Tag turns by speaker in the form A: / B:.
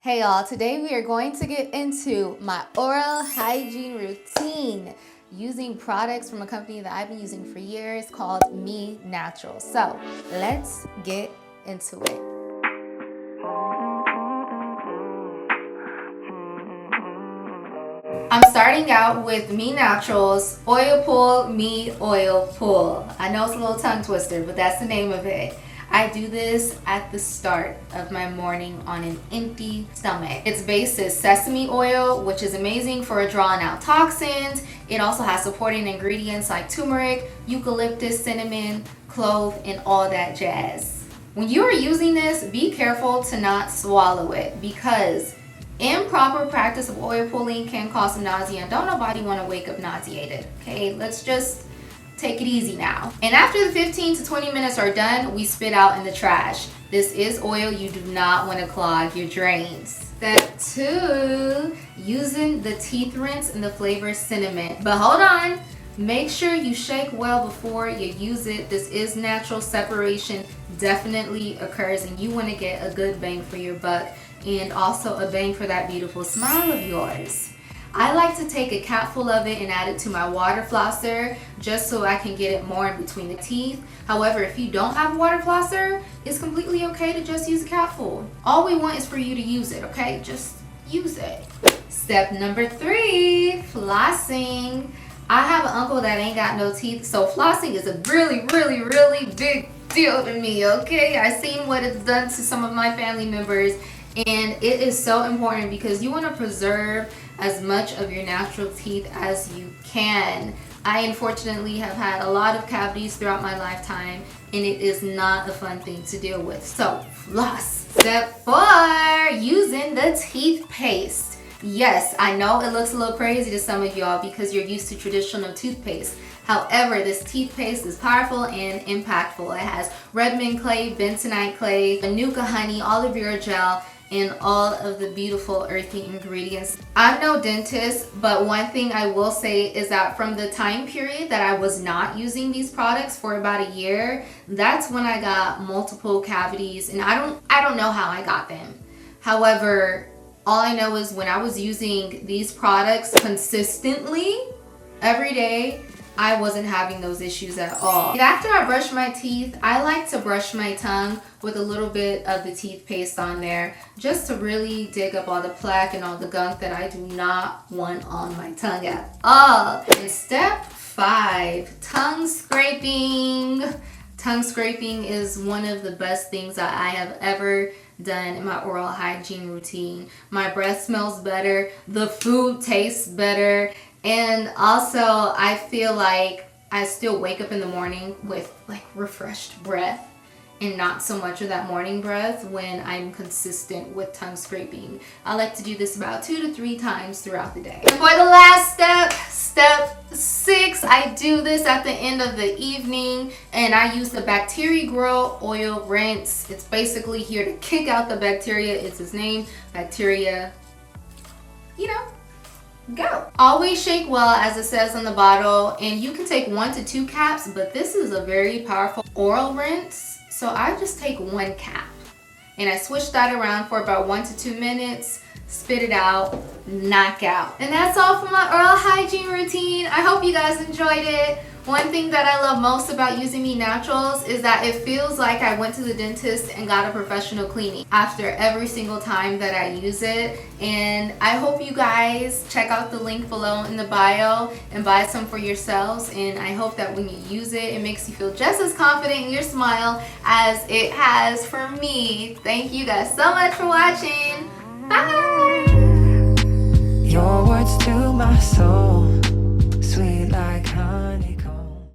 A: Hey y'all, today we are going to get into my oral hygiene routine using products from a company that I've been using for years called MeNaturals. So let's get into it. I'm starting out with MeNaturals Oil Pull Me Oil Pull. I know it's a little tongue twister, but that's the name of it. I do this at the start of my morning on an empty stomach. Its base is sesame oil, which is amazing for drawing out toxins. It also has supporting ingredients like turmeric, eucalyptus, cinnamon, clove, and all that jazz. When you are using this, be careful to not swallow it because improper practice of oil pulling can cause some nausea, and don't nobody want to wake up nauseated. Okay, let's just take it easy now. And after the 15 to 20 minutes are done, we spit out in the trash. This is oil. You do not want to clog your drains. Step 2, using the TeethRinse in the flavor Cinnamint. But hold on, make sure you shake well before you use it. This is natural. Separation definitely occurs, and you want to get a good bang for your buck and also a bang for that beautiful smile of yours. I like to take a capful of it and add it to my water flosser just so I can get it more in between the teeth. However, if you don't have a water flosser, it's completely okay to just use a capful. All we want is for you to use it, okay? Just use it. Step number 3, flossing. I have an uncle that ain't got no teeth, so flossing is a really big deal to me, okay? I've seen what it's done to some of my family members, and it is so important because you want to preserve as much of your natural teeth as you can. I unfortunately have had a lot of cavities throughout my lifetime, and it is not a fun thing to deal with. So floss. Step 4, using the TeethPaste. Yes, I know it looks a little crazy to some of y'all because you're used to traditional toothpaste. However, this TeethPaste is powerful and impactful. It has red mint clay, bentonite clay, manuka honey, aloe vera gel, and all of the beautiful earthy ingredients. I'm no dentist, but one thing I will say is that from the time period that I was not using these products for about a year, that's when I got multiple cavities, and I don't know how I got them. However, all I know is when I was using these products consistently every day, I wasn't having those issues at all. And after I brush my teeth, I like to brush my tongue with a little bit of the TeethPaste on there just to really dig up all the plaque and all the gunk that I do not want on my tongue at all. And step 5, tongue scraping. Tongue scraping is one of the best things that I have ever done in my oral hygiene routine. My breath smells better, the food tastes better, and also I feel like I still wake up in the morning with like refreshed breath and not so much of that morning breath when I'm consistent with tongue scraping. I like to do this about 2 to 3 times throughout the day. And for the last step, step 6, I do this at the end of the evening, and I use the Bacterigo oil rinse. It's basically here to kick out the bacteria. It's its name, bacteria, you know. Go. Always shake well, as it says on the bottle, and you can take 1 to 2 caps, but this is a very powerful oral rinse, so I just take 1 cap and I switch that around for about 1 to 2 minutes, spit it out, knock out. And that's all for my oral hygiene routine. I hope you guys enjoyed it. One thing that I love most about using MeNaturals is that it feels like I went to the dentist and got a professional cleaning after every single time that I use it. And I hope you guys check out the link below in the bio and buy some for yourselves. And I hope that when you use it, it makes you feel just as confident in your smile as it has for me. Thank you guys so much for watching. Bye!
B: Your words to my soul, sweet like honey.